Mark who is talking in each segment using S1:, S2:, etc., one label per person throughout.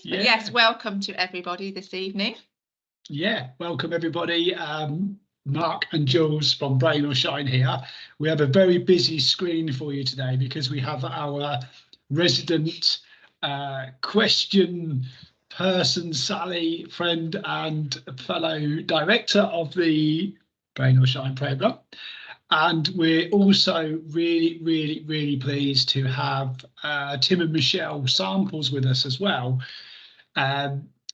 S1: Yeah.
S2: Yes, welcome to everybody this evening.
S1: Yeah, welcome everybody. Mark and Jules from Brain or Shine here. We have a very busy screen for you today because we have our resident question person, Sally, friend and fellow director of the Brain or Shine program. And we're also really pleased to have Tim and Michelle Samples with us as well.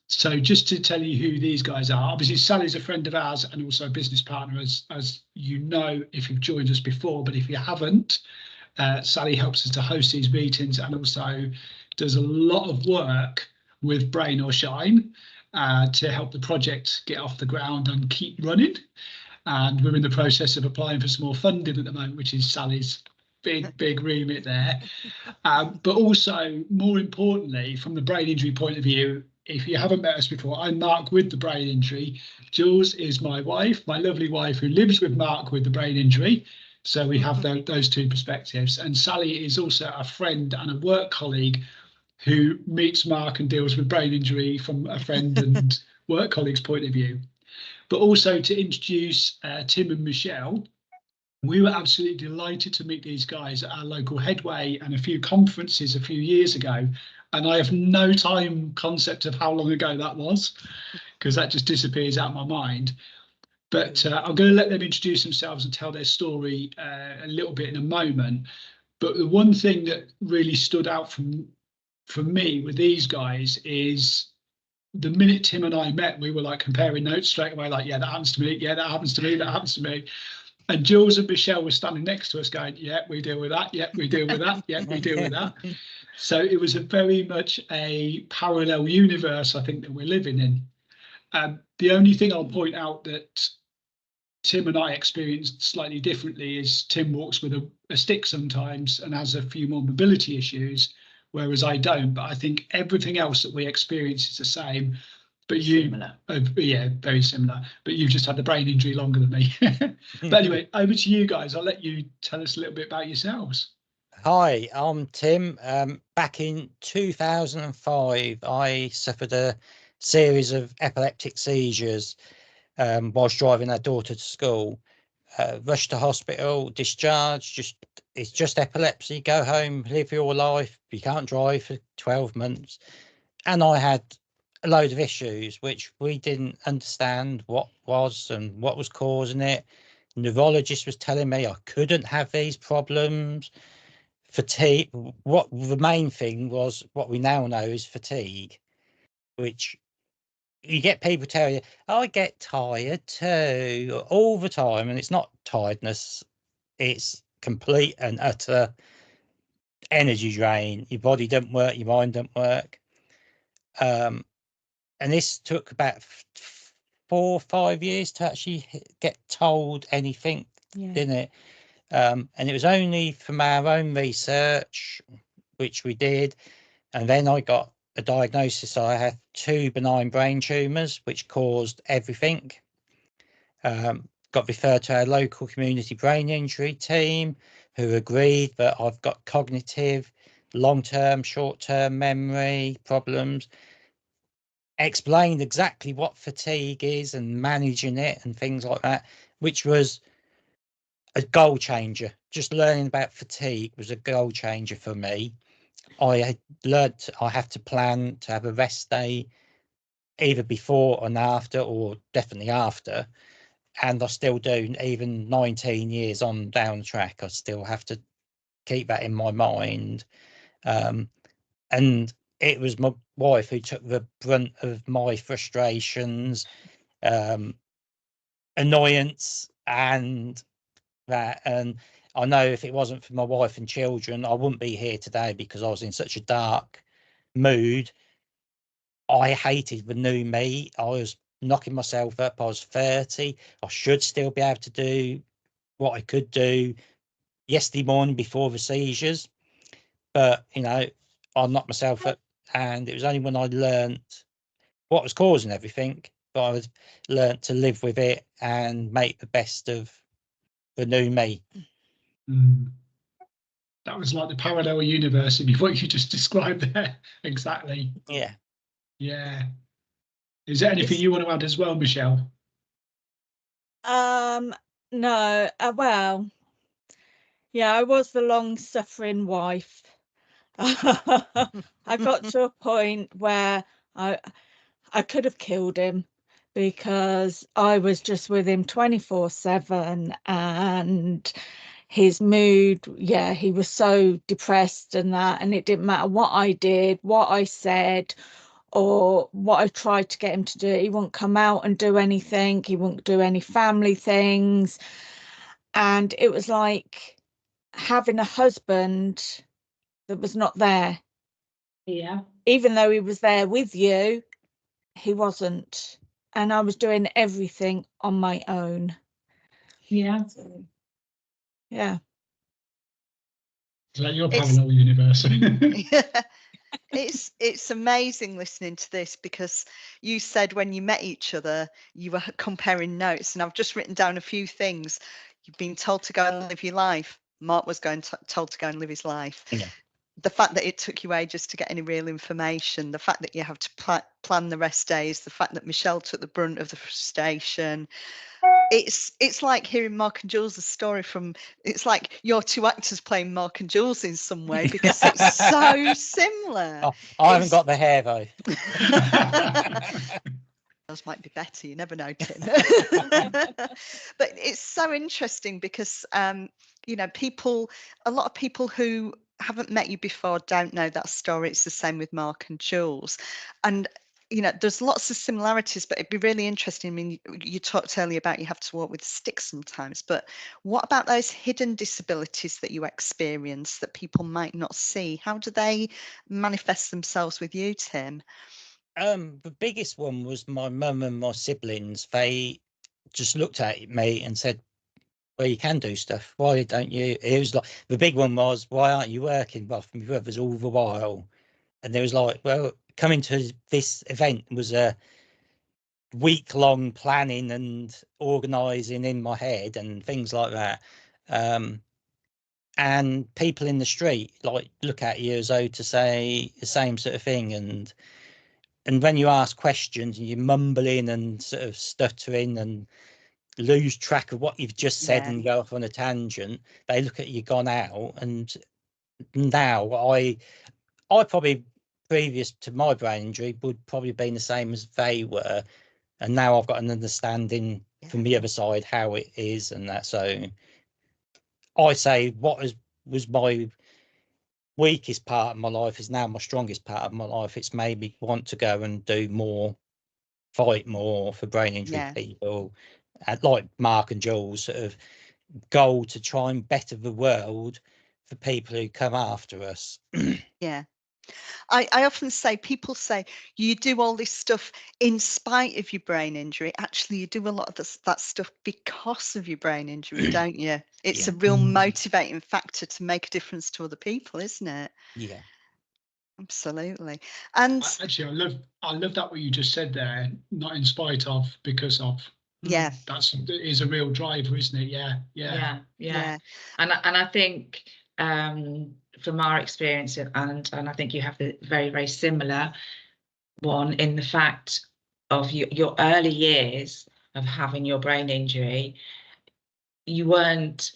S1: So just to tell you who these guys are, obviously Sally's a friend of ours and also a business partner, as you know if you've joined us before, but if you haven't, Sally helps us to host these meetings and also does a lot of work with Brain or Shine to help the project get off the ground and keep running. And we're in the process of applying for some more funding at the moment, which is Sally's big remit there. But also, more importantly, from the brain injury point of view, if you haven't met us before, I'm Mark with the brain injury. Jules is my wife, my lovely wife, who lives with Mark with the brain injury. So we have those two perspectives. And Sally is also a friend and a work colleague who meets Mark and deals with brain injury from a friend and work colleague's point of view. But also to introduce Tim and Michelle. We were absolutely delighted to meet these guys at our local Headway and a few conferences a few years ago. And I have no time concept of how long ago that was, because that just disappears out of my mind. But I'm going to let them introduce themselves and tell their story a little bit in a moment. But the one thing that really stood out for me with these guys is the minute Tim and I met, we were like comparing notes straight away, like, yeah, that happens to me. Yeah, that happens to me. That happens to me. And Jules and Michelle were standing next to us going, yeah, we deal with that. Yeah, we deal with that. Yeah, we deal with that. So it was a very much a parallel universe, I think, that we're living in. The only thing I'll point out that Tim and I experienced slightly differently is Tim walks with a stick sometimes and has a few more mobility issues, whereas I don't. But I think everything else that we experience is the same. But yeah, very similar. But you've just had the brain injury longer than me. But anyway, over to you guys. I'll let you tell us a little bit about yourselves.
S3: Hi, I'm Tim. Back in 2005, I suffered a series of epileptic seizures whilst driving our daughter to school. Rushed to hospital, discharged. It's just epilepsy. Go home, live your life. You can't drive for 12 months. And I had a load of issues which we didn't understand what was and what was causing it. Neurologist was telling me I couldn't have these problems. Fatigue. What the main thing was, what we now know is fatigue, which you get people tell you, I get tired too all the time, and it's not tiredness, it's complete and utter energy drain. Your body doesn't work, your mind doesn't work. And this took about 4 or 5 years to actually get told anything, didn't it? And it was only from our own research, which we did, and then I got a diagnosis. I had 2 benign brain tumours, which caused everything. Got referred to our local community brain injury team, who agreed that I've got cognitive, long-term, short-term memory problems. Explained exactly what fatigue is and managing it and things like that, which was a goal changer. Just learning about fatigue was a goal changer for me. I had learnt I have to plan to have a rest day either before and after, or definitely after, and I still do. Even 19 years on down the track, I still have to keep that in my mind. And it was my wife who took the brunt of my frustrations, annoyance, and that. And I know if it wasn't for my wife and children, I wouldn't be here today, because I was in such a dark mood. I hated the new me. I was knocking myself up. I was 30. I should still be able to do what I could do yesterday morning before the seizures. But, you know, I knocked myself up, and it was only when I learnt what was causing everything, but I learnt to live with it and make the best of the new me.
S1: That was like the parallel universe of what you just described there. Exactly.
S3: Yeah.
S1: Yeah. Is there anything you want to add as well, Michelle?
S4: No, well, yeah, I was the long-suffering wife. I got to a point where I could have killed him because I was just with him 24/7, and his mood, yeah, he was so depressed and that, and it didn't matter what I did, what I said, or what I tried to get him to do. He wouldn't come out and do anything. He wouldn't do any family things. And it was like having a husband that was not there.
S2: Yeah.
S4: Even though he was there with you, he wasn't. And I was doing everything on my own.
S2: Yeah.
S4: So, yeah.
S1: Is that your parallel universe?
S5: It's amazing listening to this, because you said when you met each other you were comparing notes, and I've just written down a few things. You've been told to go and live your life. Mark was told to go and live his life.
S3: Yeah.
S5: The fact that it took you ages to get any real information, the fact that you have to plan the rest days, the fact that Michelle took the brunt of the frustration. It's like hearing Mark and Jules' story from, it's like you're two actors playing Mark and Jules in some way, because it's so similar.
S3: Oh, I haven't got the hair though.
S5: Those might be better, you never know, Tim. But it's so interesting because you know, a lot of people who haven't met you before don't know that story. It's the same with Mark and Jules, and you know, there's lots of similarities, but it'd be really interesting. I mean, you talked earlier about you have to walk with sticks sometimes, but what about those hidden disabilities that you experience that people might not see? How do they manifest themselves with you, Tim?
S3: The biggest one was my mum and my siblings. They just looked at me and said, well, you can do stuff. Why don't you? It was like, the big one was, why aren't you working? Well, my brothers all the while. And there was like, well, coming to this event was a week-long planning and organising in my head and things like that. And people in the street like look at you as though to say the same sort of thing. And when you ask questions and you're mumbling and sort of stuttering and lose track of what you've just said and go off on a tangent, they look at you gone out. And now I probably, previous to my brain injury, would probably been the same as they were, and now I've got an understanding from the other side how it is and that. So I say what was my weakest part of my life is now my strongest part of my life. It's made me want to go and do more, fight more for brain injury people, like Mark and Jules, sort of goal to try and better the world for people who come after us.
S5: Yeah. I often say, people say you do all this stuff in spite of your brain injury. Actually, you do a lot of that stuff because of your brain injury, don't you? It's a real motivating factor to make a difference to other people, isn't it?
S3: Yeah.
S5: Absolutely. And
S1: actually, I love that what you just said there. Not in spite of, because of.
S5: Yeah,
S1: it is a real driver, isn't it? Yeah.
S2: And I think from our experience, and I think you have the very, very similar one in the fact of your early years of having your brain injury, you weren't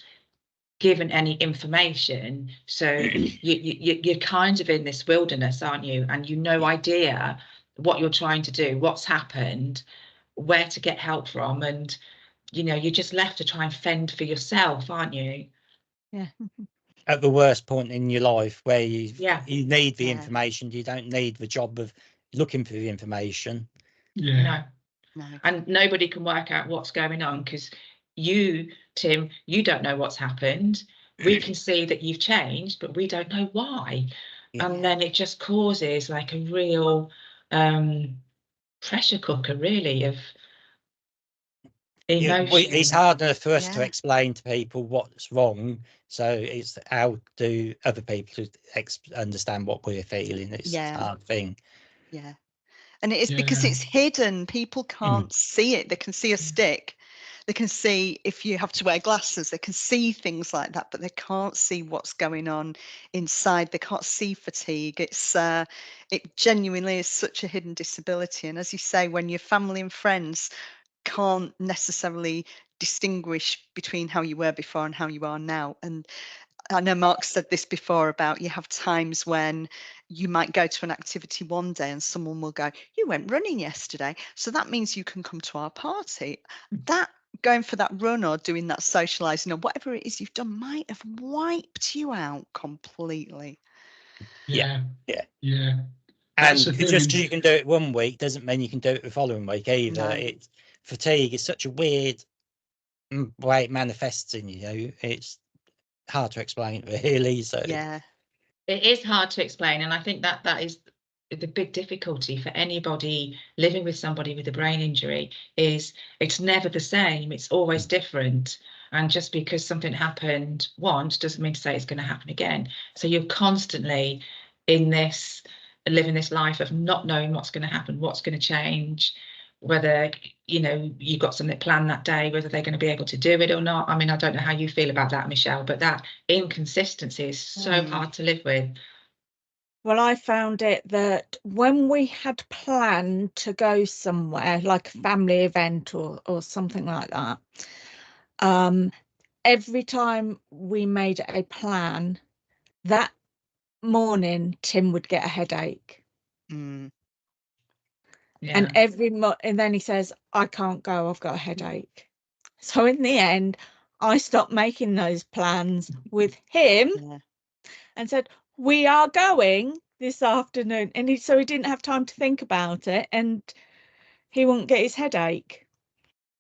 S2: given any information, so you're kind of in this wilderness, aren't you? And no idea what you're trying to do, what's happened, where to get help from, and you know, you're just left to try and fend for yourself, aren't you?
S4: Yeah.
S3: At the worst point in your life where you need the
S5: Yeah.
S3: information, you don't need the job of looking for the information.
S1: Yeah.
S5: No.
S2: And nobody can work out what's going on, because you, Tim, you don't know what's happened. We can see that you've changed, but we don't know why. And then it just causes like a real pressure cooker, really, of emotion.
S3: It's harder for us to explain to people what's wrong, so it's how do other people to understand what we're feeling. It's a hard thing.
S5: Yeah. And it is because it's hidden. People can't see it. They can see a stick, They can see if you have to wear glasses, they can see things like that, but they can't see what's going on inside. They can't see fatigue. It genuinely is such a hidden disability. And as you say, when your family and friends can't necessarily distinguish between how you were before and how you are now. And I know Mark said this before about you have times when you might go to an activity one day and someone will go, you went running yesterday, so that means you can come to our party. That going for that run or doing that socializing or whatever it is you've done might have wiped you out completely.
S3: Yeah.
S1: That's
S3: And
S1: the thing.
S3: just because you can do it one week doesn't mean you can do it the following week either.
S5: No.
S3: It's fatigue is such a weird way it manifests in you. It's hard to explain, really. So
S5: Yeah.
S2: It is hard to explain, and I think that is the big difficulty for anybody living with somebody with a brain injury. Is it's never the same, it's always different, and just because something happened once doesn't mean to say it's going to happen again. So you're constantly in this, living this life of not knowing what's going to happen, what's going to change, whether you've got something planned that day, whether they're going to be able to do it or not. I mean, I don't know how you feel about that, Michelle, but that inconsistency is so hard to live with.
S4: Well, I found it that when we had planned to go somewhere, like a family event or something like that, every time we made a plan, that morning Tim would get a headache.
S2: Yeah.
S4: And and then he says, I can't go, I've got a headache. So in the end, I stopped making those plans with him and said, we are going this afternoon. And so he didn't have time to think about it and he wouldn't get his headache.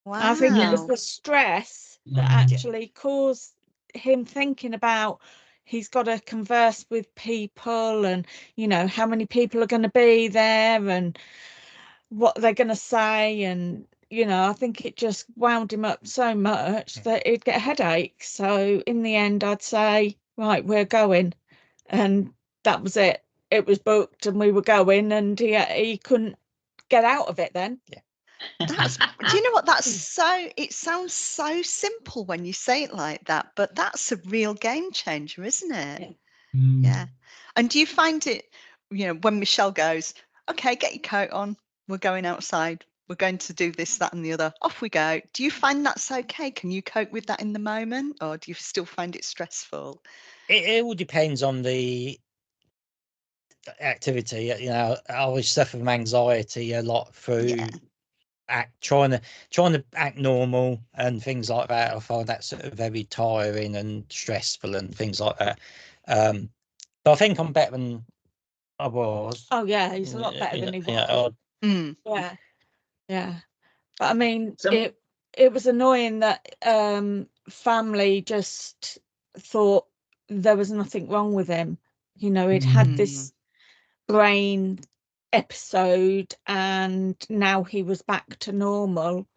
S5: Wow.
S4: I think it was the stress that actually caused him thinking about he's got to converse with people and, how many people are going to be there and what they're going to say. And, I think it just wound him up so much that he'd get a headache. So in the end, I'd say, right, we're going. And that was it. It was booked and we were going, and he couldn't get out of it then.
S5: Do you know what? It sounds so simple when you say it like that, but that's a real game changer, isn't it? Yeah. And do you find it, when Michelle goes, okay, get your coat on, we're going outside, we're going to do this, that, and the other, off we go. Do you find that's okay? Can you cope with that in the moment, or do you still find it stressful?
S3: It all depends on the activity. I always suffer from anxiety a lot through trying to act normal and things like that. I find that sort of very tiring and stressful and things like that. But I think I'm better than I was.
S4: Oh yeah, he's a lot better than he was. Yeah. But I mean, it was annoying that family just thought there was nothing wrong with him. He'd had this brain episode and now he was back to normal.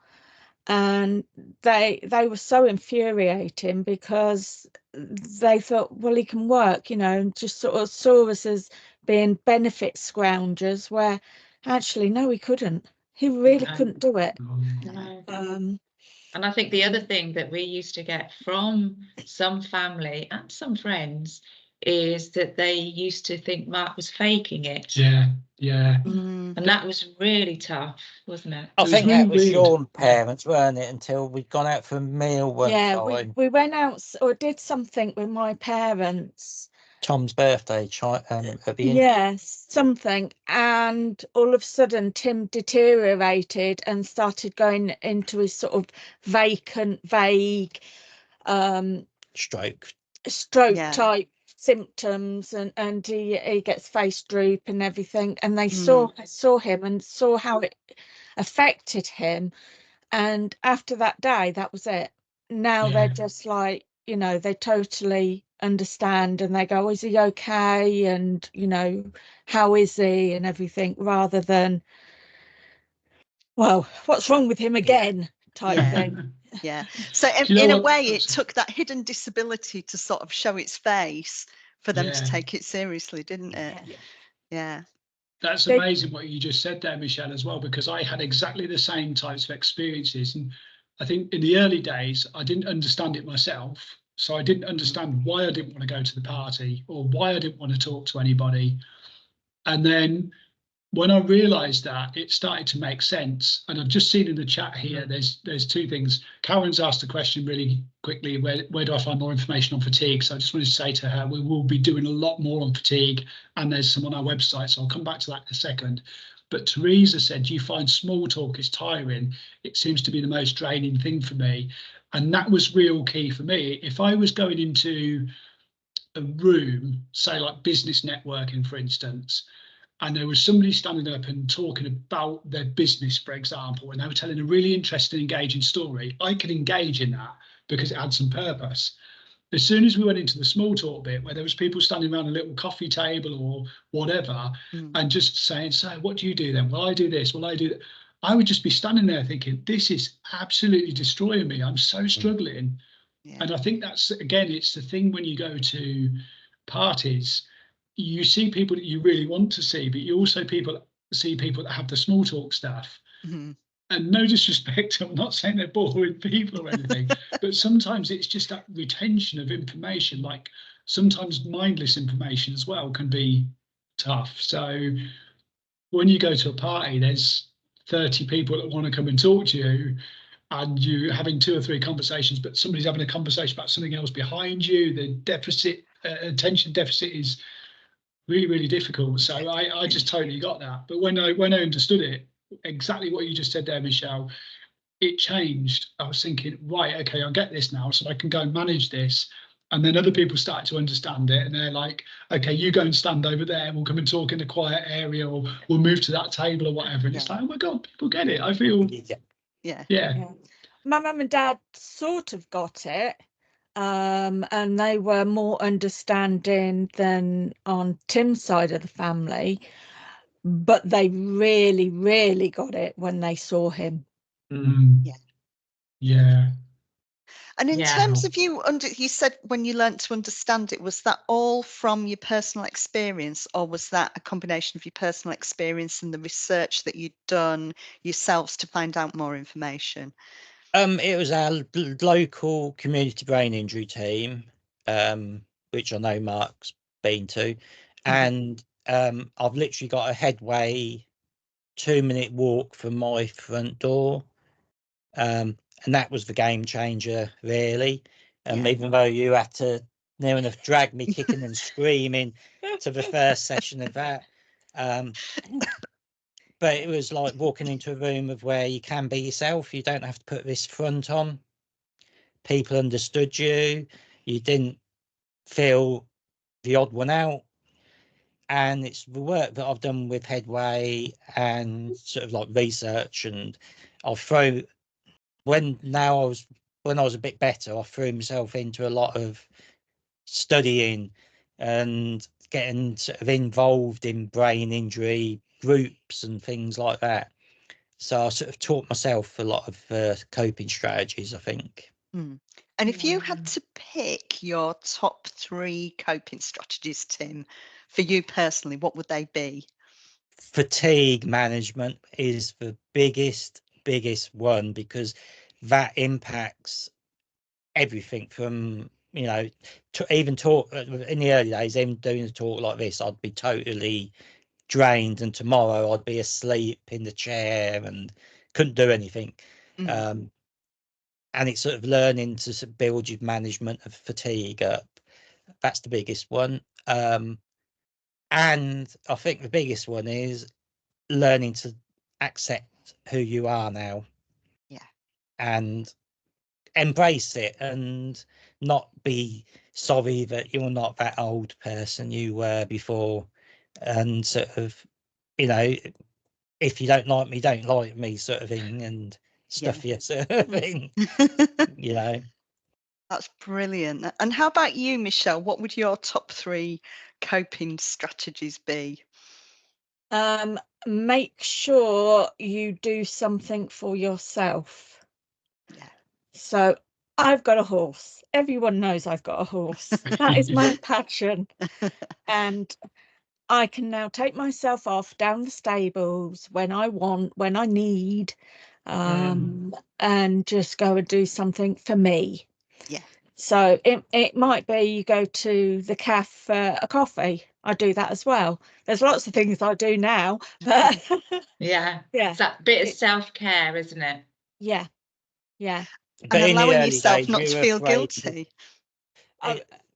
S4: And they were so infuriating because they thought, well, he can work, and just sort of saw us as being benefit scroungers, where actually, no, he couldn't. He really couldn't do it.
S2: And I think the other thing that we used to get from some family and some friends is that they used to think Mark was faking it. And that was really tough, wasn't it?
S3: I think that was your parents, weren't it? Until we'd gone out for a meal one time.
S4: We went out or did something with my parents.
S3: Tom's birthday at the end.
S4: Yes, something. And all of a sudden, Tim deteriorated and started going into his sort of vague
S3: stroke
S4: type symptoms, and he gets face droop and everything, and they saw him and saw how it affected him, and after that day that was it. Now they're just like, they totally understand and they go, is he okay, and how is he and everything, rather than, well, what's wrong with him again type thing.
S5: So in a way it took that hidden disability to sort of show its face for them to take it seriously, didn't it?
S1: That's amazing what you just said there, Michelle, as well, because I had exactly the same types of experiences. And I think in the early days, I didn't understand it myself. So I didn't understand why I didn't want to go to the party or why I didn't want to talk to anybody. And then when I realised that, it started to make sense. And I've just seen in the chat here, there's two things. Karen's asked a question really quickly, where do I find more information on fatigue? So I just wanted to say to her, we will be doing a lot more on fatigue, and there's some on our website. So I'll come back to that in a second. But Teresa said, do you find small talk is tiring? It seems to be the most draining thing for me. And that was real key for me. If I was going into a room, say like business networking, for instance, and there was somebody standing up and talking about their business, for example, and they were telling a really interesting, engaging story, I could engage in that because it had some purpose. As soon as we went into the small talk bit, where there was people standing around a little coffee table or whatever, and just saying, so what do you do then? Well, I do this. Well, I do that. I would just be standing there thinking, this is absolutely destroying me. I'm so struggling. Yeah. And I think that's, again, it's the thing when you go to parties, you see people that you really want to see, but you also see people that have the small talk stuff. And no disrespect, I'm not saying they're boring people or anything, but sometimes it's just that retention of information, like sometimes mindless information as well can be tough. So when you go to a party, there's 30 people that want to come and talk to you, and you're having 2 or 3 conversations, but somebody's having a conversation about something else behind you. The attention deficit is really, really difficult. So I just totally got that. But when I understood it, exactly what you just said there, Michelle, it changed. I was thinking, right, okay, I'll get this now, so I can go and manage this. And then other people start to understand it, and they're like, okay, you go and stand over there, and we'll come and talk in a quiet area, or we'll move to that table or whatever. And it's like, oh my God, people get it. I feel, yeah.
S4: My mum and dad sort of got it. And they were more understanding than on Tim's side of the family, but they really, really got it when they saw him.
S1: Yeah.
S5: And in terms of you said when you learnt to understand it, was that all from your personal experience, or was that a combination of your personal experience and the research that you'd done yourselves to find out more information?
S3: It was our local community brain injury team, which I know Mark's been to, and I've literally got a headway 2-minute walk from my front door, and that was the game changer, really. Even though you had to near enough drag me kicking and screaming to the first session of that. But it was like walking into a room of where you can be yourself. You don't have to put this front on. People understood you. You didn't feel the odd one out. And it's the work that I've done with Headway and sort of like research. And I've thrown, when I was a bit better, I threw myself into a lot of studying and getting sort of involved in brain injury groups and things like that. So I sort of taught myself a lot of coping strategies, I think.
S5: And if you had to pick your top 3 coping strategies, Tim, for you personally, what would they be?
S3: Fatigue management is the biggest one, because that impacts everything from, to even talk in the early days, even doing a talk like this, I'd be totally drained, and tomorrow I'd be asleep in the chair and couldn't do anything. And it's sort of learning to build your management of fatigue up. That's the biggest one. And I think the biggest one is learning to accept who you are now. And embrace it, and not be sorry that you're not that old person you were before, and sort of, if you don't like me sort of thing, and stuff you sort of thing.
S5: That's brilliant. And how about you, Michelle? What would your top 3 coping strategies be?
S4: Make sure you do something for yourself. So I've got a horse. Everyone knows I've got a horse. That is my passion. And I can now take myself off down the stables when I want, when I need, and just go and do something for me.
S5: Yeah.
S4: So it might be you go to the cafe for a coffee. I do that as well. There's lots of things I do now, but
S2: yeah,
S4: yeah,
S2: it's that bit of self-care, isn't it?
S4: yeah, yeah.
S3: But
S5: And
S3: in the
S5: allowing
S3: early
S5: yourself
S3: days,
S5: not
S3: you
S5: to
S3: were
S5: feel
S3: afraid.
S5: guilty.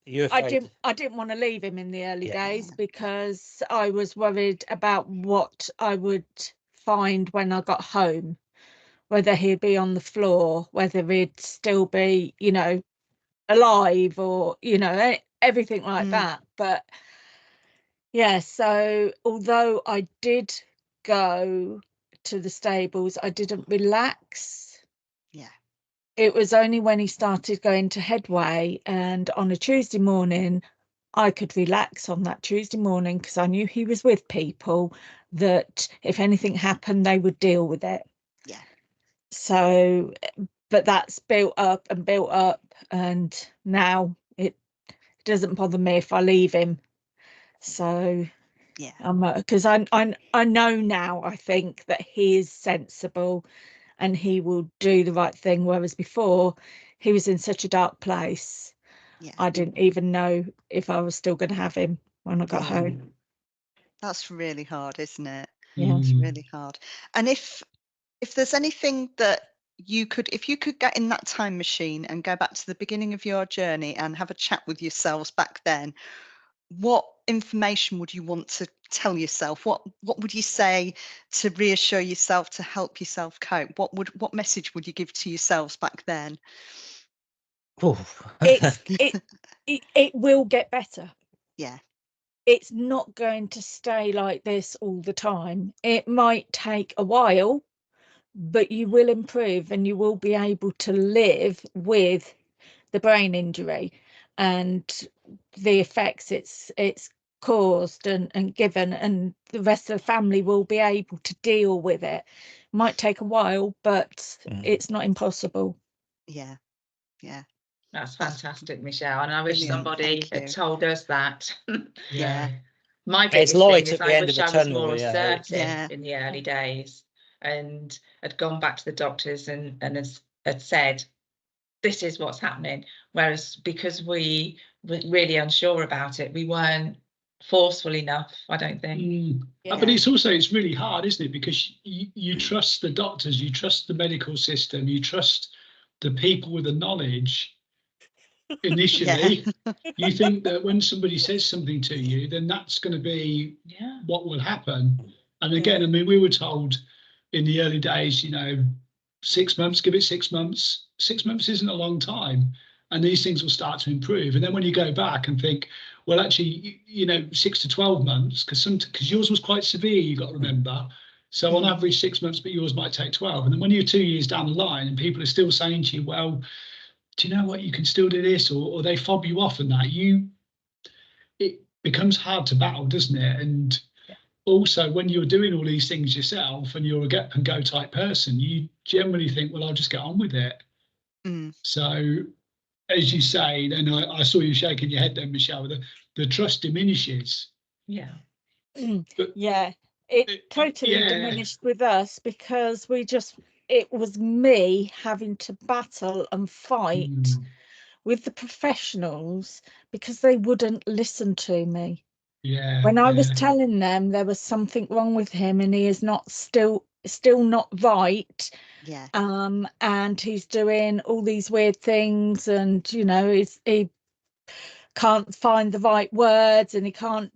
S3: You were afraid.
S4: I didn't want to leave him in the early
S3: Yeah.
S4: days because I was worried about what I would find when I got home, whether he'd be on the floor, whether he'd still be, you know, alive, or, you know, everything like that. But yeah, so although I did go to the stables, I didn't relax.
S5: Yeah.
S4: It was only when he started going to Headway, and on a Tuesday morning, I could relax on that Tuesday morning because I knew he was with people that if anything happened, they would deal with it.
S5: Yeah.
S4: So, but that's built up and built up, and now it doesn't bother me if I leave him. So
S5: yeah,
S4: because I know now, I think that he is sensible and he will do the right thing, whereas before he was in such a dark place.
S5: yeah.
S4: I didn't even know if I was still going to have him when I got home.
S5: That's really hard, isn't it?
S4: Yeah.
S5: It's really hard. And if there's anything that if you could get in that time machine and go back to the beginning of your journey and have a chat with yourselves back then, what information would you want to tell yourself? What would you say to reassure yourself, to help yourself cope? What message would you give to yourselves back then?
S4: It will get better.
S5: Yeah.
S4: It's not going to stay like this all the time. It might take a while, but you will improve and you will be able to live with the brain injury and the effects it's caused and given, and the rest of the family will be able to deal with it. Might take a while, but it's not impossible.
S5: Yeah. Yeah.
S2: That's fantastic, Michelle. And I wish
S5: Brilliant.
S2: somebody
S5: Thank
S2: had
S5: you.
S2: told us that.
S5: Yeah.
S2: My
S3: There's
S2: biggest
S3: light
S2: thing is
S3: at the
S2: I
S3: end of
S2: wish
S3: the
S2: I was
S3: tunnel,
S2: more
S3: yeah.
S2: assertive
S5: Yeah.
S2: in the early days and had gone back to the doctors and had said, this is what's happening. Whereas because we were really unsure about it, we weren't forceful enough, I don't think.
S1: But it's really hard, isn't it? Because you trust the doctors, you trust the medical system, you trust the people with the knowledge. Initially, you think that when somebody says something to you, then that's going to be what will happen. And again, I mean, we were told in the early days, 6 months, give it 6 months. 6 months isn't a long time, and these things will start to improve. And then when you go back and think, well, actually, 6 to 12 months, because yours was quite severe, you got to remember. So on average 6 months, but yours might take 12. And then when you're 2 years down the line and people are still saying to you, well, do you know what, you can still do this, or they fob you off and that, it becomes hard to battle, doesn't it? And also when you're doing all these things yourself and you're a get and go type person, you generally think, well, I'll just get on with it. So as you say, then I saw you shaking your head then, Michelle, the trust diminishes. But
S4: it totally diminished with us because it was me having to battle and fight with the professionals because they wouldn't listen to me. When I was telling them there was something wrong with him and he is not still not right. And he's doing all these weird things, and he can't find the right words, and he can't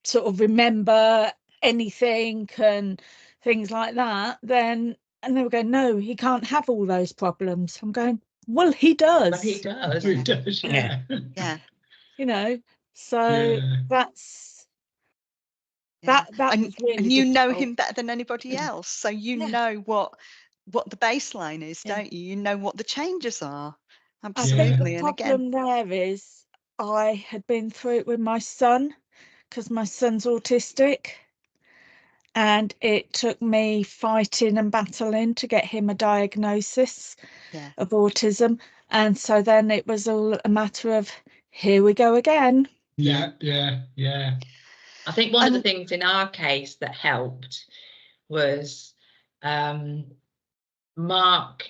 S4: sort of remember anything and things like that, and they were going, no, he can't have all those problems. I'm going, well, he does.
S2: But he does.
S1: He does, yeah.
S4: So that's that was really
S5: and you know
S4: difficult.
S5: him better than anybody else, so you know what the baseline is, don't you? You know what the changes are. Absolutely.
S4: I think the problem there is I had been through it with my son because my son's autistic, and it took me fighting and battling to get him a diagnosis of autism. And so then it was all a matter of, here we go again.
S1: Yeah.
S2: I think one of the things in our case that helped was Mark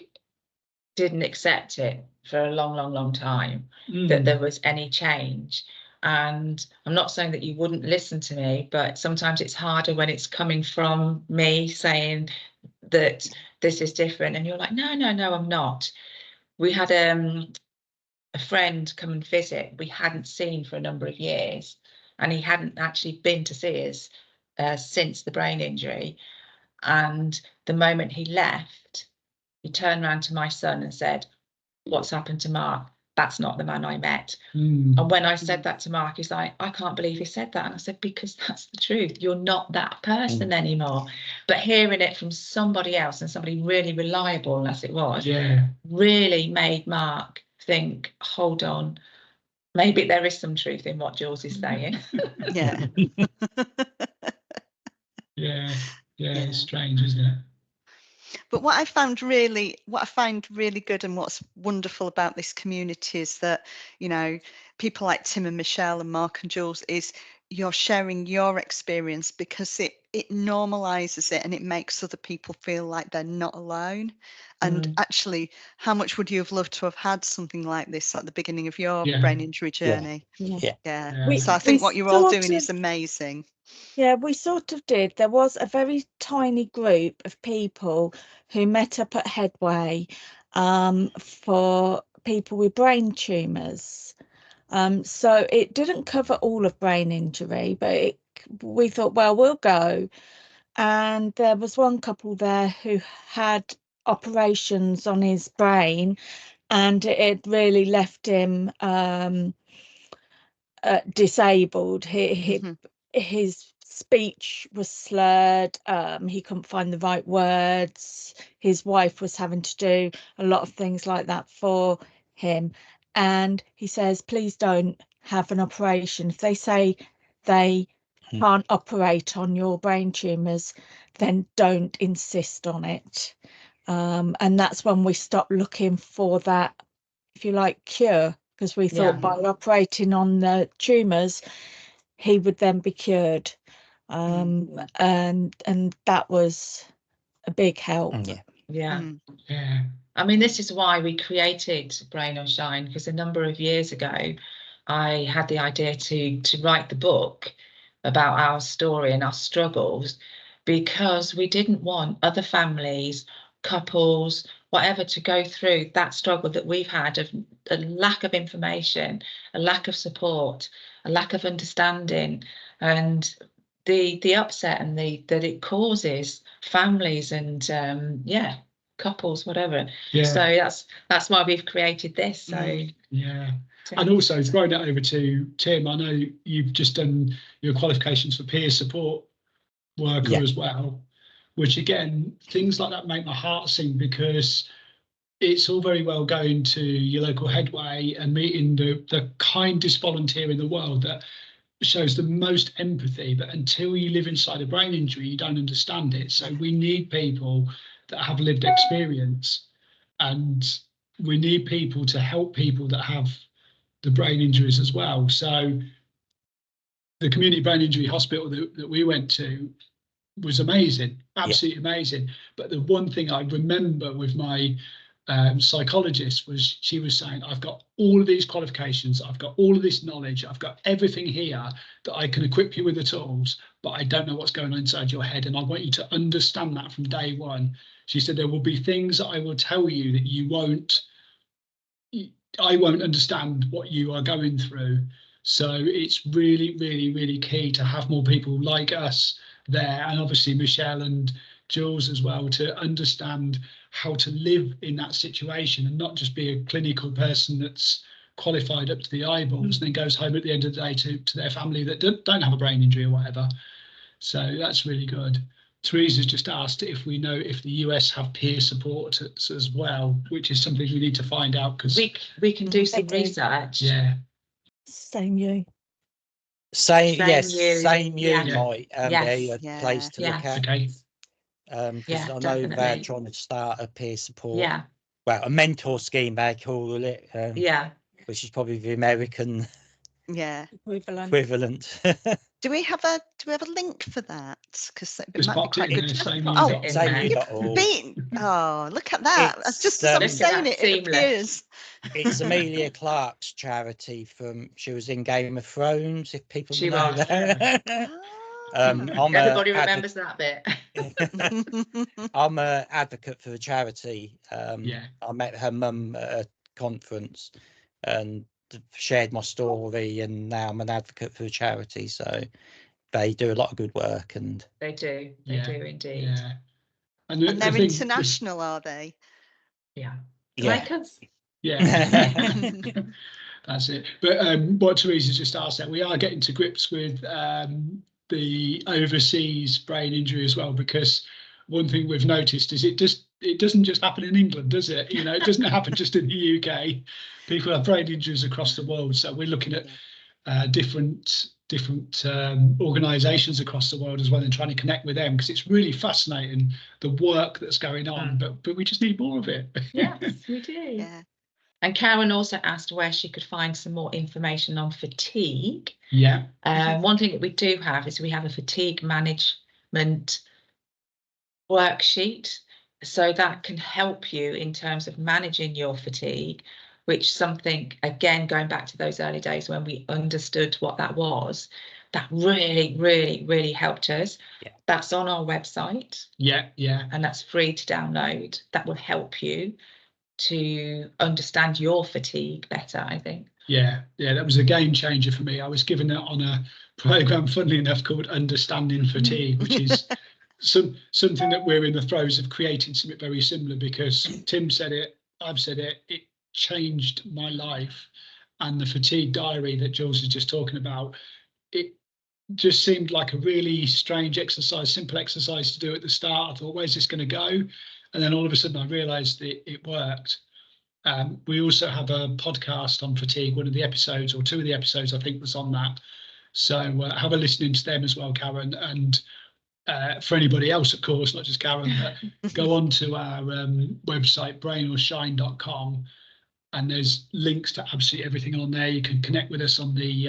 S2: didn't accept it for a long time,
S1: Mm.
S2: that there was any change. And I'm not saying that you wouldn't listen to me, but sometimes it's harder when it's coming from me saying that this is different, and you're like, no, I'm not. We had a friend come and visit we hadn't seen for a number of years, and he hadn't actually been to see us since the brain injury. And the moment he left, he turned around to my son and said, "What's happened to Mark? That's not the man I met."
S1: Mm.
S2: And when I said that to Mark, he's like, "I can't believe he said that." And I said, "Because that's the truth. You're not that person anymore." But hearing it from somebody else, and somebody really reliable as it was, really made Mark think, hold on, maybe there is some truth in what Jules is saying.
S5: Yeah.
S1: Yeah, it's strange, isn't it?
S5: But what I find really good and what's wonderful about this community is that, you know, people like Tim and Michelle and Mark and Jules, is you're sharing your experience, because it normalizes it and it makes other people feel like they're not alone. And actually, how much would you have loved to have had something like this at the beginning of your brain injury journey?
S4: Yeah.
S5: So I think what you're all doing is amazing.
S4: Yeah, we sort of did. There was a very tiny group of people who met up at Headway for people with brain tumours. So it didn't cover all of brain injury, but we thought, well, we'll go. And there was one couple there who had operations on his brain, and it really left him disabled. His speech was slurred. He couldn't find the right words. His wife was having to do a lot of things like that for him. And he says, please don't have an operation. If they say they can't operate on your brain tumours, then don't insist on it. And that's when we stopped looking for that, if you like, cure, because we thought by operating on the tumours, he would then be cured. And that was a big help.
S2: Yeah. I mean, this is why we created Brain or Shine, because a number of years ago, I had the idea to write the book about our story and our struggles, because we didn't want other families, couples, whatever, to go through that struggle that we've had, of a lack of information, a lack of support, a lack of understanding, and the upset and that it causes families and couples, whatever. So that's why we've created this. So
S1: and also throwing it over to Tim, I know you've just done your qualifications for peer support worker as well, which again, things like that make my heart sing, because it's all very well going to your local Headway and meeting the kindest volunteer in the world that shows the most empathy, but until you live inside a brain injury, you don't understand it. So we need people that have lived experience, and we need people to help people that have the brain injuries as well. So the community brain injury hospital that we went to was amazing, absolutely amazing. But the one thing I remember with my psychologist was, she was saying, I've got all of these qualifications, I've got all of this knowledge, I've got everything here that I can equip you with the tools, but I don't know what's going on inside your head, and I want you to understand that from day one. She said, there will be things that I will tell you that I won't understand what you are going through. So it's really, really, really key to have more people like us there, and obviously Michelle and Jules as well, to understand how to live in that situation and not just be a clinical person that's qualified up to the eyeballs and then goes home at the end of the day to their family that don't have a brain injury or whatever. So that's really good. Teresa's just asked if we know if the US have peer support as well, which is something we need to find out, because
S2: we can do some research.
S4: Same you.
S3: Same you
S2: Yeah.
S3: might be a place to look at.
S1: Okay.
S3: Because I know they're
S2: definitely.
S3: trying to start a peer support. Well, a mentor scheme they call it. Which is probably the American equivalent.
S5: Do we have a link for that? Because it
S1: Just
S5: might be
S1: popped it
S5: quite
S1: in
S5: good.
S1: there,
S2: Just
S1: same
S2: pop
S1: you
S2: it
S1: got.
S2: in
S3: Same
S2: there.
S3: you got all.
S5: Oh, look at that. That's just as I'm
S3: It's,
S2: Look at
S5: saying
S2: that,
S5: it, it
S2: seamless.
S5: appears.
S3: It's Amelia Clark's charity she was in Game of Thrones, if people
S2: She
S3: know
S2: was.
S3: that.
S5: Ah.
S3: I'm
S2: Everybody
S3: a
S2: remembers that bit.
S3: I'm an advocate for the charity.
S1: Yeah.
S3: I met her mum at a conference and shared my story, and now I'm an advocate for the charity. So they do a lot of good work, and
S2: They do. They
S1: Yeah,
S2: do indeed.
S1: Yeah. And
S5: And they're international, are they?
S2: Yeah.
S3: yeah.
S2: Like us.
S1: Yeah. That's it. But what Teresa just asked, that we are getting to grips with the overseas brain injury as well, because one thing we've noticed is it doesn't just happen in England, does it? You know, it doesn't happen just in the UK. People have brain injuries across the world, so we're looking at different organisations across the world as well, and trying to connect with them, because it's really fascinating the work that's going on. But we just need more of it.
S2: Yes, we do.
S5: Yeah.
S2: And Karen also asked where she could find some more information on fatigue.
S1: Yeah.
S2: One thing that we do have is we have a fatigue management worksheet. So that can help you in terms of managing your fatigue, which something, again, going back to those early days when we understood what that was, that really, really, really helped us.
S3: Yeah.
S2: That's on our website.
S1: Yeah.
S2: And that's free to download. That will help you to understand your fatigue better, I think.
S1: Yeah, that was a game changer for me. I was given it on a program, funnily enough, called Understanding Fatigue, which is something that we're in the throes of creating something very similar, because Tim said it, I've said it, it changed my life. And the fatigue diary that Jules is just talking about, it just seemed like a really strange exercise, simple exercise to do at the start. I thought, where's this going to go? And then all of a sudden I realized that it worked. We also have a podcast on fatigue. One of the episodes, or two of the episodes, I think, was on that. So have a listen to them as well, Karen. And for anybody else, of course, not just Karen, but go on to our website, brainOrShine.com, and there's links to absolutely everything on there. You can connect with us on the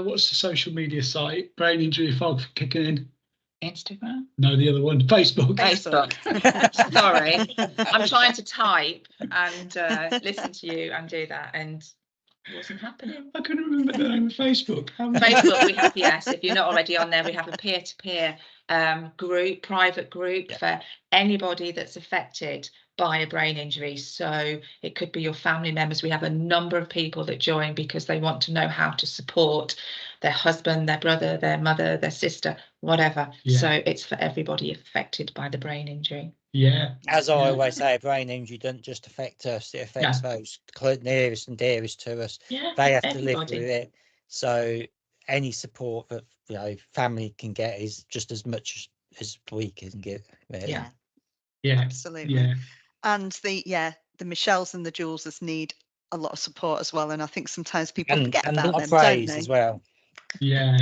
S1: what's the social media site? Brain Injury Fog kicking in.
S2: Instagram?
S1: No, the other one, Facebook.
S2: Facebook. Sorry, I'm trying to type and listen to you and do that, and it wasn't happening.
S1: I couldn't remember the name of Facebook.
S2: Facebook, we have, yes. If you're not already on there, we have a peer-to-peer group, private group for anybody that's affected by a brain injury. So it could be your family members. We have a number of people that join because they want to know how to support their husband, their brother, their mother, their sister, whatever. So it's for everybody affected by the brain injury.
S1: Yeah.
S3: As I always say, a brain injury doesn't just affect us, it affects those nearest and dearest to us.
S2: Yeah,
S3: they have
S2: everybody.
S3: to live with it. So any support that family can get is just as much as we can give. Really.
S5: Yeah, absolutely.
S1: Yeah.
S5: And the Michelles and the Juleses need a lot of support as well, and I think sometimes people forget
S3: and
S5: about
S3: a lot
S5: them,
S3: of praise
S5: don't they?
S3: as well.
S1: Yeah.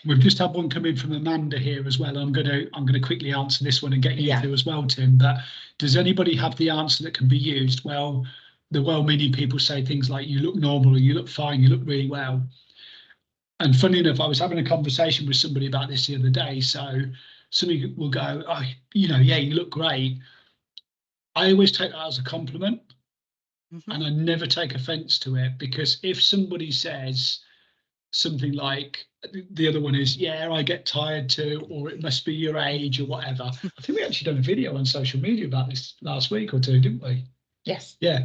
S1: We've just had one come in from Amanda here as well. I'm gonna quickly answer this one and get you through as well, Tim. But does anybody have the answer that can be used? Well, the well-meaning people say things like, you look normal, or you look fine, you look really well. And funny enough, I was having a conversation with somebody about this the other day. So somebody will go, oh, you look great. I always take that as a compliment. And I never take offense to it, because if somebody says something like, the other one is, I get tired too, or it must be your age, or whatever. I think we actually done a video on social media about this last week or two, didn't we?
S2: Yes.
S1: Yeah.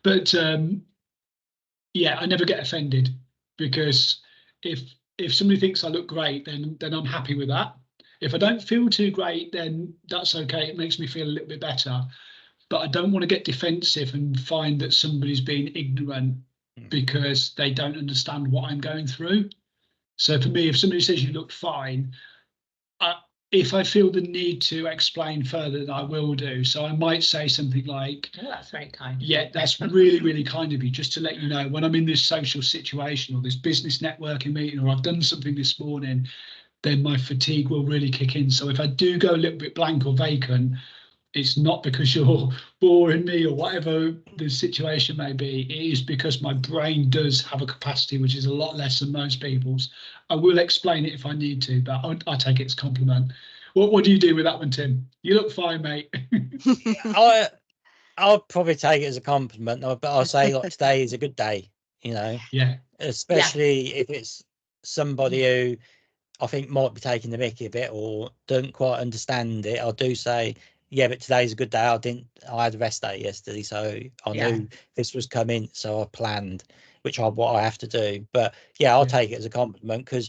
S1: But I never get offended, because if somebody thinks I look great, then I'm happy with that. If I don't feel too great, then that's okay. It makes me feel a little bit better. But I don't want to get defensive and find that somebody's being ignorant because they don't understand what I'm going through. So for me, if somebody says you look fine, if I feel the need to explain further, then I will do. So I might say something like,
S2: oh, that's very kind.
S1: Yeah, that's really, really kind of you, just to let you know, when I'm in this social situation or this business networking meeting, or I've done something this morning, then my fatigue will really kick in. So if I do go a little bit blank or vacant, it's not because you're boring me or whatever the situation may be. It is because my brain does have a capacity which is a lot less than most people's. I will explain it if I need to, but I take it as a compliment. What do you do with that one, Tim? You look fine, mate.
S3: I'll probably take it as a compliment, but I'll say like today is a good day, you know.
S1: Yeah.
S3: Especially if it's somebody who I think might be taking the mickey a bit or don't quite understand it. I do say, yeah, but today's a good day. I had a rest day yesterday, so I knew this was coming, so I planned, which I what I have to do. But yeah, I'll take it as a compliment because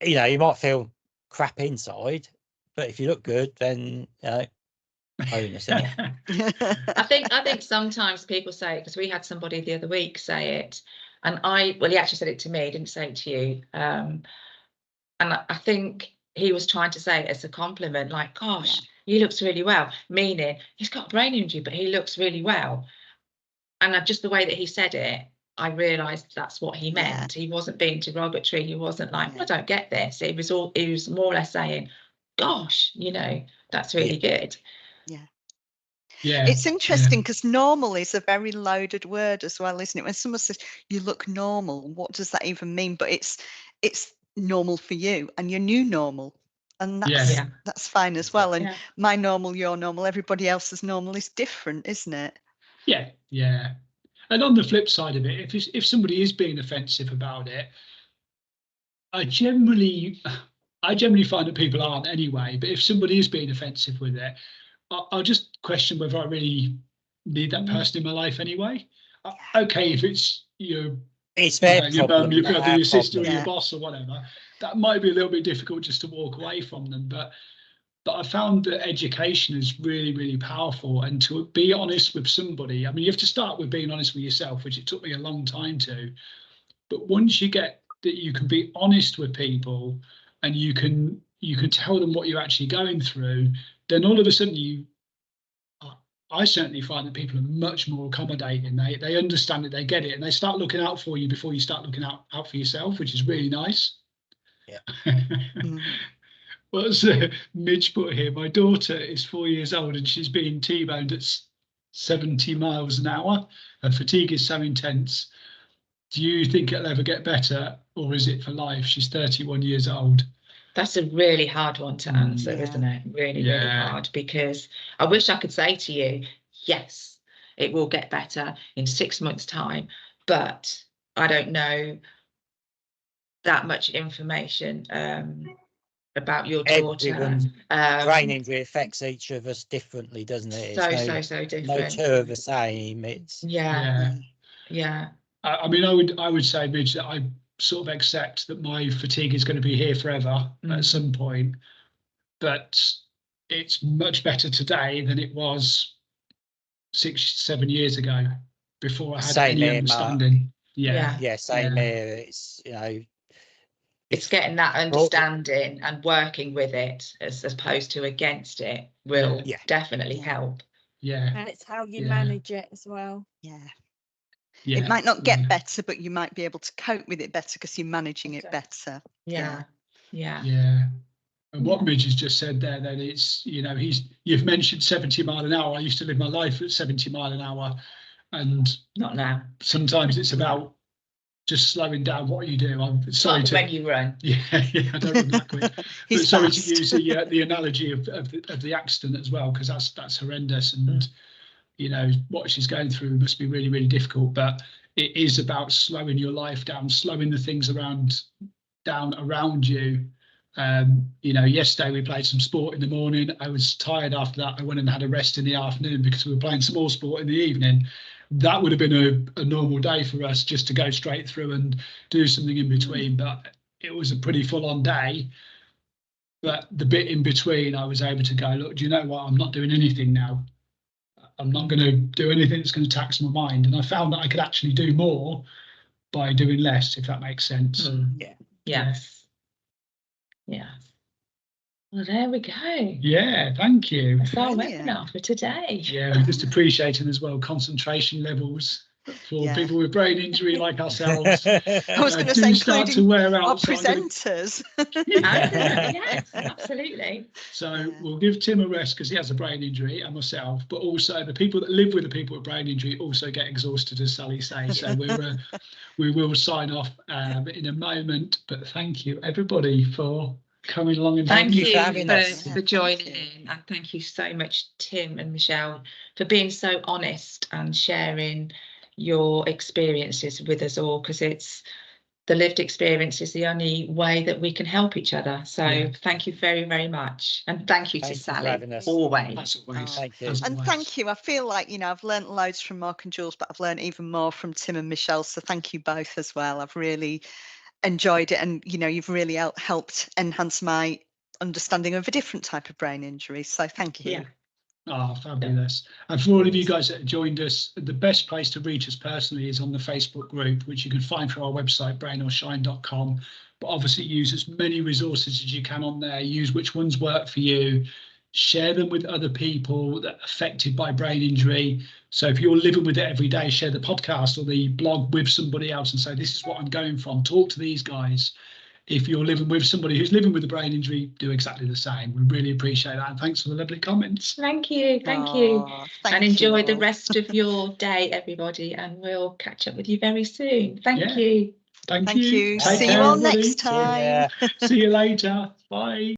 S3: you know you might feel crap inside, but if you look good, then you know, bonus, isn't it?
S2: I think sometimes people say, because we had somebody the other week say it, and he actually said it to me, didn't say it to you. And I think he was trying to say it as a compliment, like, gosh, he looks really well, meaning he's got a brain injury, but he looks really well. And just the way that he said it, I realised that's what he meant. He wasn't being derogatory. He wasn't like, I don't get this. He was more or less saying, gosh, you know, that's really good.
S5: Yeah. It's interesting because normal is a very loaded word as well, isn't it? When someone says you look normal, what does that even mean? But it's normal for you and your new normal, and that's fine as well. And my normal, your normal, everybody else's normal is different, isn't it?
S1: Yeah. And on the flip side of it, if somebody is being offensive about it, I generally find that people aren't anyway. But if somebody is being offensive with it, I'll just question whether I really need that person in my life anyway. Okay, if it's your mum, your brother, your sister, or your boss, or whatever, that might be a little bit difficult just to walk away from them. But I found that education is really, really powerful. And to be honest with somebody, I mean, you have to start with being honest with yourself, which it took me a long time to. But once you get that you can be honest with people and you can tell them what you're actually going through, then all of a sudden I certainly find that people are much more accommodating. They understand it, they get it, and they start looking out for you before you start looking out for yourself, which is really nice.
S3: Yeah.
S1: What's Midge put here? My daughter is 4 years old and she's being T-boned at 70 miles an hour. Her fatigue is so intense. Do you think it'll ever get better, or is it for life? She's 31 years old.
S2: That's a really hard one to answer, isn't it? Really, really hard, because I wish I could say to you, yes, it will get better in 6 months' time, but I don't know that much information about your daughter.
S3: Brain injury affects each of us differently, doesn't it?
S2: So different.
S3: No two are the same. It's
S2: yeah.
S1: I mean, I would say, Midge, that I sort of accept that my fatigue is going to be here forever at some point, but it's much better today than it was 6-7 years ago before I had any understanding.
S3: Same here. It's, you know,
S2: it's getting that understanding and working with it as opposed to against it will definitely help.
S4: And it's how you manage it as well.
S5: It might not get better, but you might be able to cope with it better because you're managing it better.
S2: Yeah.
S1: And what Midge has just said there, then it's, you know, you've mentioned 70 mile an hour. I used to live my life at 70 mile an hour, and
S2: not now.
S1: Sometimes it's about just slowing down what you do. I'm sorry
S2: when you run.
S1: Yeah, I don't run that quick. But sorry to use the analogy of the accident as well, because that's horrendous, and you know what she's going through must be really, really difficult. But it is about slowing your life down, slowing the things down around you. You know, yesterday we played some sport in the morning. I was tired after that. I went and had a rest in the afternoon because we were playing some more sport in the evening. That would have been a normal day for us, just to go straight through and do something in between. But it was a pretty full-on day. But the bit in between, I was able to go, look, do you know what? I'm not doing anything now. I'm not going to do anything that's going to tax my mind. And I found that I could actually do more by doing less, if that makes sense.
S2: Yes. Well, there we go.
S1: Yeah, thank you.
S2: That's our webinar for today.
S1: Yeah, we're just appreciating as well concentration levels for people with brain injury like ourselves.
S5: I was going to say,
S1: start to wear out
S5: our presenters.
S2: Yes, absolutely. Absolutely.
S1: So
S5: Yeah.
S1: we'll give Tim a rest because he has a brain injury, and myself, but also the people that live with the people with brain injury also get exhausted, as Sally says. So we will sign off in a moment. But thank you, everybody, for coming along and
S2: Thank
S1: joining
S2: you
S3: for having us.
S2: for
S5: Thank
S2: joining
S5: you.
S2: in, and thank you so much, Tim and Michelle, for being so honest and sharing your experiences with us all, because it's the lived experience is the only way that we can help each other. So
S1: Yeah.
S2: thank you very, very much. And thank you
S3: Thank
S2: to
S3: you for
S2: Sally,
S3: having us.
S2: always.
S1: As always.
S3: Thank you.
S1: As
S5: And
S1: always.
S5: thank you. I feel like, you know, I've learnt loads from Mark and Jules, but I've learnt even more from Tim and Michelle. So thank you both as well. I've really enjoyed it. And, you know, you've really helped enhance my understanding of a different type of brain injury. So thank you.
S2: Yeah.
S1: Ah, fabulous. And for all of you guys that have joined us, the best place to reach us personally is on the Facebook group, which you can find through our website, brainOrShine.com. But obviously use as many resources as you can on there. Use which ones work for you. Share them with other people that are affected by brain injury. So if you're living with it every day, share the podcast or the blog with somebody else and say, this is what I'm going from. Talk to these guys. If you're living with somebody who's living with a brain injury, do exactly the same. We really appreciate that. And thanks for the lovely comments.
S2: Thank you. Thank you.
S5: Aw, thank
S2: And enjoy
S5: you
S2: the
S5: all.
S2: rest of your day, everybody. And we'll catch up with you very soon. Thank
S1: Yeah.
S2: you.
S1: Thank
S5: Thank you.
S1: Take
S5: See
S1: care,
S5: you all
S1: everybody.
S5: next time.
S3: Yeah.
S1: See you later. Bye.